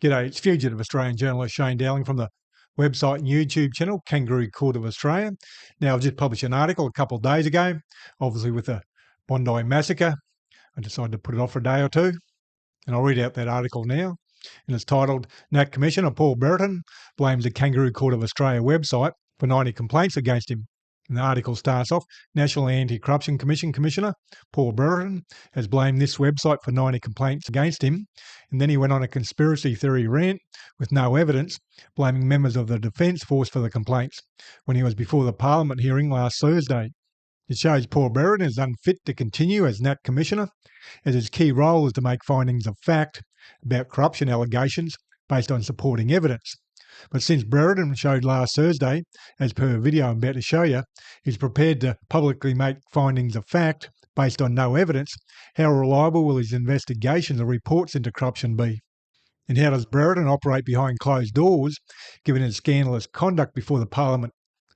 G'day, it's fugitive Australian journalist Shane Dowling from the website and YouTube channel Kangaroo Court of Australia. Now, I've just published an article a couple of days ago, obviously with the Bondi massacre. I decided to put it off for a day or two, and I'll read out that article now. And it's titled, NACC Commissioner Paul Brereton blames the Kangaroo Court of Australia website for 90 complaints against him. And the article starts off, National Anti-Corruption Commission Commissioner Paul Brereton has blamed this website for 90 complaints against him. And then he went on a conspiracy theory rant with no evidence, blaming members of the Defence Force for the complaints when he was before the Parliament hearing last Thursday. It shows Paul Brereton is unfit to continue as NACC Commissioner, as his key role is to make findings of fact about corruption allegations based on supporting evidence. But since Brereton showed last Thursday, as per a video I'm about to show you, he's prepared to publicly make findings of fact based on no evidence, how reliable will his investigations or reports into corruption be? And how does Brereton operate behind closed doors, given his scandalous conduct before the Parliament?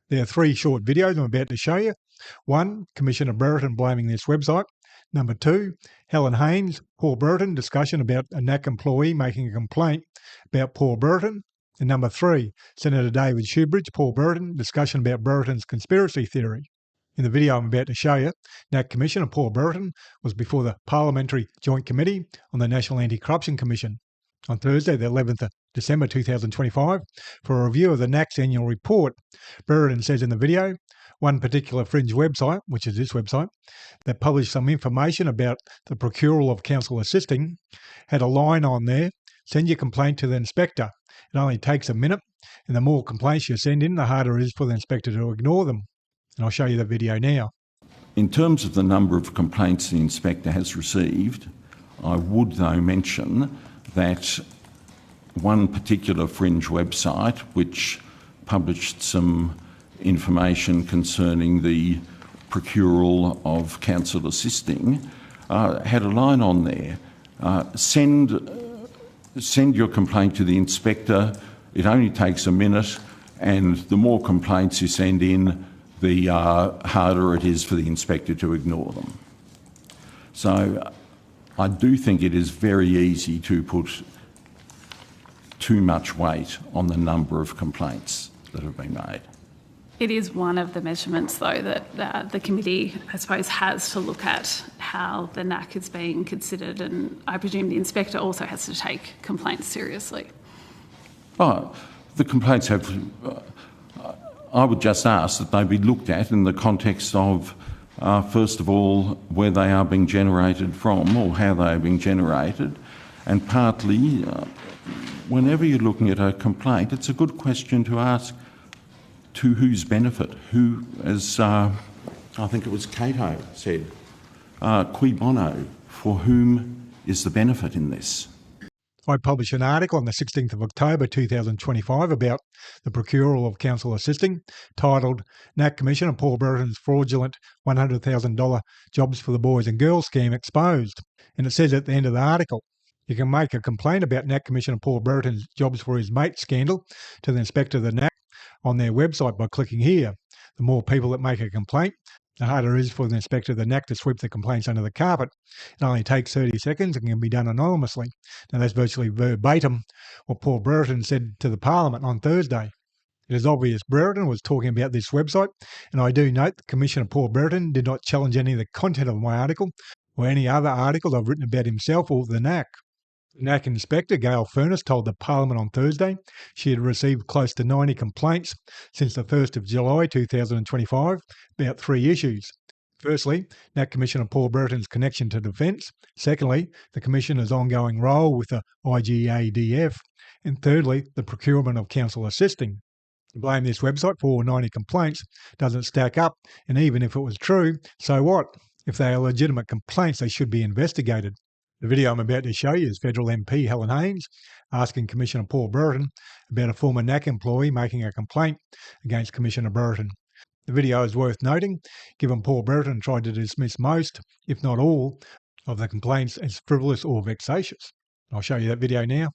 There are 3 short videos I'm about to show you. 1, Commissioner Brereton blaming this website. Number 2, Helen Haynes, Paul Brereton, discussion about a NACC employee making a complaint about Paul Brereton. And number 3, Senator David Shoebridge, Paul Brereton, discussion about Brereton's conspiracy theory. In the video I'm about to show you, NACC Commissioner Paul Brereton was before the Parliamentary Joint Committee on the National Anti-Corruption Commission on Thursday, the 11th of December 2025, for a review of the NACC's annual report. Brereton says in the video, one particular fringe website, which is this website, that published some information about the procural of council assisting, had a line on there, send your complaint to the inspector. It only takes a minute, and the more complaints you send in, the harder it is for the inspector to ignore them. And I'll show you the video now. In terms of the number of complaints the inspector has received, I would though mention that one particular fringe website, which published some information concerning the procural of council assisting, had a line on there, send your complaint to the inspector, it only takes a minute, and the more complaints you send in, the harder it is for the inspector to ignore them. So I do think it is very easy to put too much weight on the number of complaints that have been made. It is one of the measurements, though, that the committee, I suppose, has to look at how the NACC is being considered, and I presume the inspector also has to take complaints seriously. Oh, the complaints have... I would just ask that they be looked at in the context of, first of all, where they are being generated from or how they are being generated, and partly, whenever you're looking at a complaint, it's a good question to ask, to whose benefit? Who, as I think it was Cato said, cui bono, for whom is the benefit in this? I published an article on the 16th of October 2025 about the procural of council assisting, titled NACC Commissioner Paul Brereton's fraudulent $100,000 jobs for the boys and girls scheme exposed. And it says at the end of the article, you can make a complaint about NACC Commissioner Paul Brereton's jobs for his mate scandal to the inspector of the NACC on their website by clicking here. The more people that make a complaint, the harder it is for the inspector of the NACC to sweep the complaints under the carpet. It only takes 30 seconds and can be done anonymously. Now, that's virtually verbatim what Paul Brereton said to the Parliament on Thursday. It is obvious Brereton was talking about this website, and I do note that Commissioner Paul Brereton did not challenge any of the content of my article or any other articles I've written about himself or the NACC. The NACC Inspector, Gail Furness, told the Parliament on Thursday she had received close to 90 complaints since the 1st of July 2025 about 3 issues. Firstly, NACC Commissioner Paul Brereton's connection to defence. Secondly, the Commissioner's ongoing role with the IGADF. And thirdly, the procurement of council assisting. To blame this website for all 90 complaints doesn't stack up, and even if it was true, so what? If they are legitimate complaints, they should be investigated. The video I'm about to show you is Federal MP Helen Haynes asking Commissioner Paul Brereton about a former NACC employee making a complaint against Commissioner Brereton. The video is worth noting, given Paul Brereton tried to dismiss most, if not all, of the complaints as frivolous or vexatious. I'll show you that video now.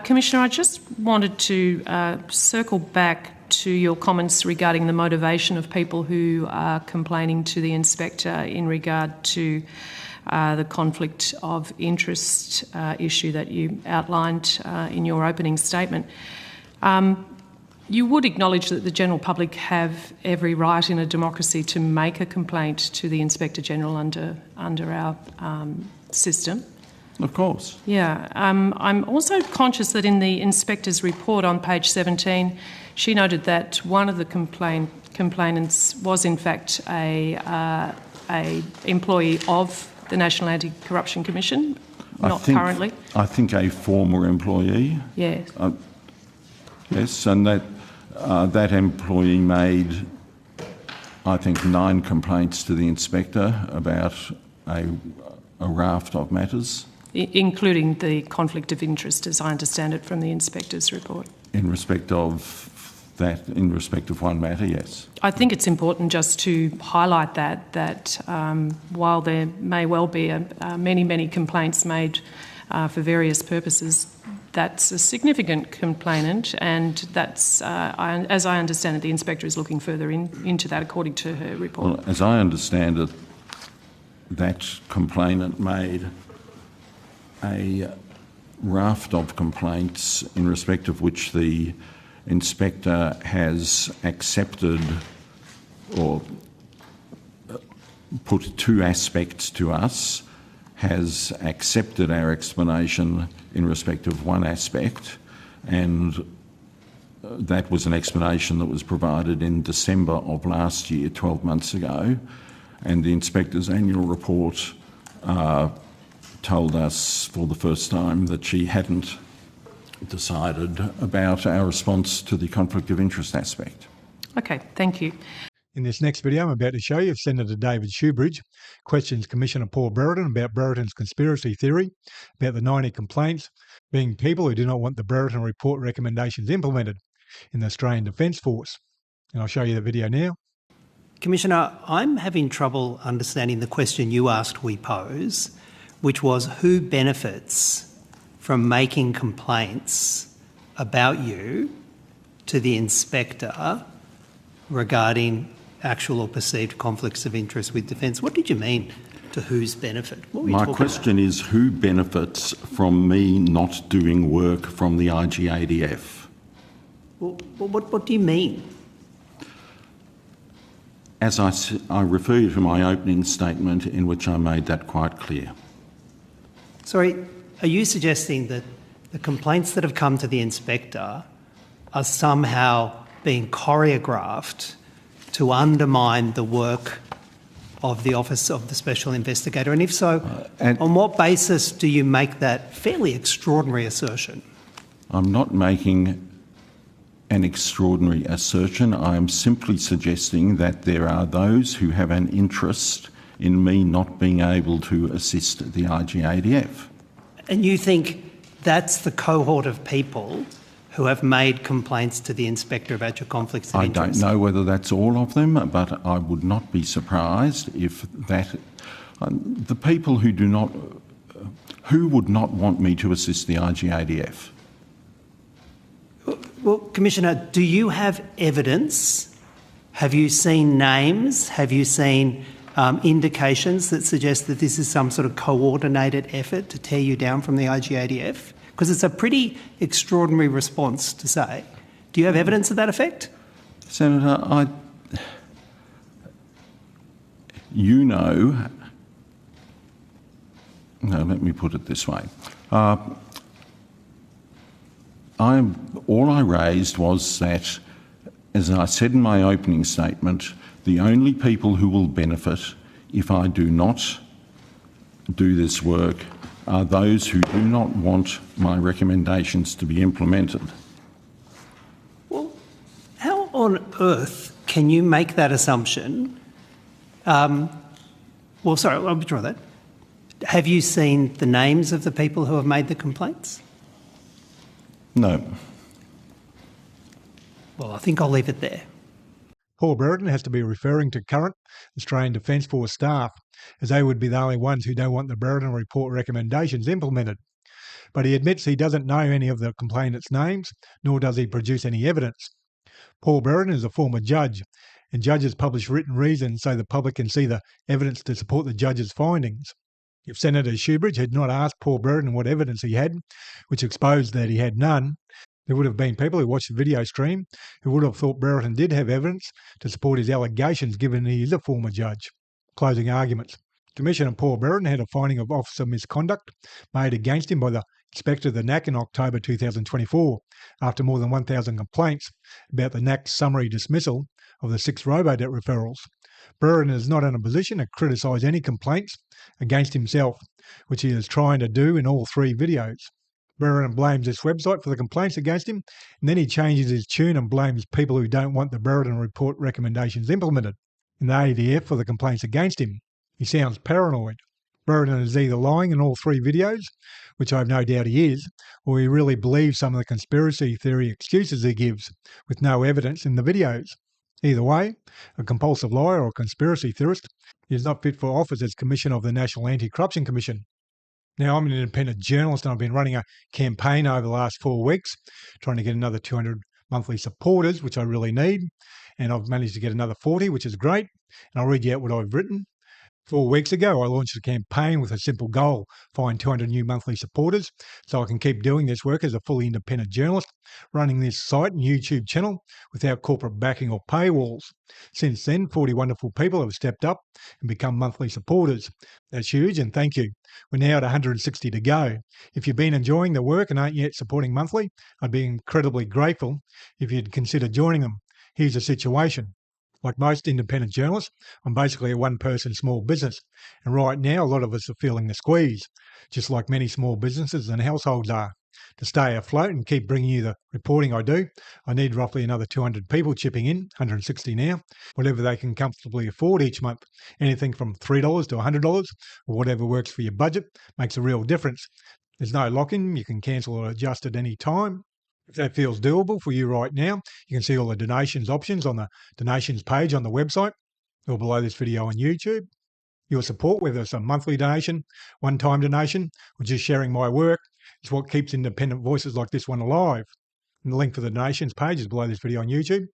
Commissioner, I just wanted to circle back to your comments regarding the motivation of people who are complaining to the inspector in regard to the conflict of interest issue that you outlined in your opening statement. You would acknowledge that the general public have every right in a democracy to make a complaint to the Inspector General under our system. Of course. Yeah. I'm also conscious that in the Inspector's report on page 17, she noted that one of the complainants was in fact a employee of the National Anti-Corruption Commission, currently. I think a former employee. Yes. Yes, and that employee made, I think, 9 complaints to the inspector about a raft of matters. Including the conflict of interest, as I understand it from the inspector's report. In respect of one matter, yes. I think it's important just to highlight that while there may well be many complaints made for various purposes, that's a significant complainant, and that's, as I understand it, the inspector is looking further into that according to her report. Well, as I understand it, that complainant made a raft of complaints in respect of which the inspector has accepted or put 2 aspects to us, has accepted our explanation in respect of one aspect, and that was an explanation that was provided in December of last year, 12 months ago, and the inspector's annual report told us for the first time that she hadn't decided about our response to the conflict of interest aspect. Okay, thank you. In this next video I'm about to show you, Senator David Shoebridge questions Commissioner Paul Brereton about Brereton's conspiracy theory about the 90 complaints being people who do not want the Brereton report recommendations implemented in the Australian Defence Force. And I'll show you the video now. Commissioner, I'm having trouble understanding the question you asked we pose, which was who benefits from making complaints about you to the inspector regarding actual or perceived conflicts of interest with Defence. What did you mean to whose benefit? What were you My question is who benefits from me not doing work from the IGADF? Well, what do you mean? As I refer you to my opening statement in which I made that quite clear. Sorry, are you suggesting that the complaints that have come to the inspector are somehow being choreographed to undermine the work of the Office of the Special Investigator? And if so, on what basis do you make that fairly extraordinary assertion? I'm not making an extraordinary assertion. I am simply suggesting that there are those who have an interest in me not being able to assist the IGADF. And you think that's the cohort of people who have made complaints to the inspector about your conflicts of interest? I don't know whether that's all of them, but I would not be surprised if that... the people who would not want me to assist the IGADF. Well, Commissioner, do you have evidence? Have you seen names? Have you seen indications that suggest that this is some sort of coordinated effort to tear you down from the IGADF? Because it's a pretty extraordinary response to say. Do you have evidence of that effect? Senator, let me put it this way. All I raised was that, as I said in my opening statement, the only people who will benefit if I do not do this work are those who do not want my recommendations to be implemented. Well, how on earth can you make that assumption? I'll withdraw that. Have you seen the names of the people who have made the complaints? No. Well, I think I'll leave it there. Paul Brereton has to be referring to current Australian Defence Force staff, as they would be the only ones who don't want the Brereton report recommendations implemented. But he admits he doesn't know any of the complainants' names, nor does he produce any evidence. Paul Brereton is a former judge, and judges publish written reasons so the public can see the evidence to support the judge's findings. If Senator Shoebridge had not asked Paul Brereton what evidence he had, which exposed that he had none, there would have been people who watched the video stream who would have thought Brereton did have evidence to support his allegations, given he is a former judge. Closing arguments. Commissioner Paul Brereton had a finding of officer misconduct made against him by the Inspector of the NACC in October 2024, after more than 1,000 complaints about the NACC's summary dismissal of the 6 robo-debt referrals. Brereton is not in a position to criticise any complaints against himself, which he is trying to do in all 3 videos. Brereton blames this website for the complaints against him, and then he changes his tune and blames people who don't want the Brereton report recommendations implemented, and the ADF for the complaints against him. He sounds paranoid. Brereton is either lying in all 3 videos, which I have no doubt he is, or he really believes some of the conspiracy theory excuses he gives, with no evidence in the videos. Either way, a compulsive liar or conspiracy theorist is not fit for office as Commissioner of the National Anti-Corruption Commission. Now, I'm an independent journalist and I've been running a campaign over the last 4 weeks, trying to get another 200 monthly supporters, which I really need, and I've managed to get another 40, which is great, and I'll read you out what I've written. 4 weeks ago, I launched a campaign with a simple goal: find 200 new monthly supporters so I can keep doing this work as a fully independent journalist, running this site and YouTube channel without corporate backing or paywalls. Since then, 40 wonderful people have stepped up and become monthly supporters. That's huge, and thank you. We're now at 160 to go. If you've been enjoying the work and aren't yet supporting monthly, I'd be incredibly grateful if you'd consider joining them. Here's the situation. Like most independent journalists, I'm basically a one-person small business, and right now a lot of us are feeling the squeeze, just like many small businesses and households are. To stay afloat and keep bringing you the reporting I do, I need roughly another 200 people chipping in, 160 now, whatever they can comfortably afford each month. Anything from $3 to $100 or whatever works for your budget makes a real difference. There's no lock-in, you can cancel or adjust at any time. If that feels doable for you right now, you can see all the donations options on the donations page on the website or below this video on YouTube. Your support, whether it's a monthly donation, one-time donation, or just sharing my work, is what keeps independent voices like this one alive. And the link for the donations page is below this video on YouTube.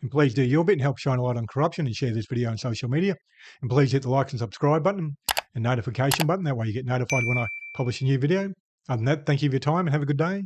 And please do your bit and help shine a light on corruption and share this video on social media. And please hit the like and subscribe button and notification button. That way you get notified when I publish a new video. Other than that, thank you for your time and have a good day.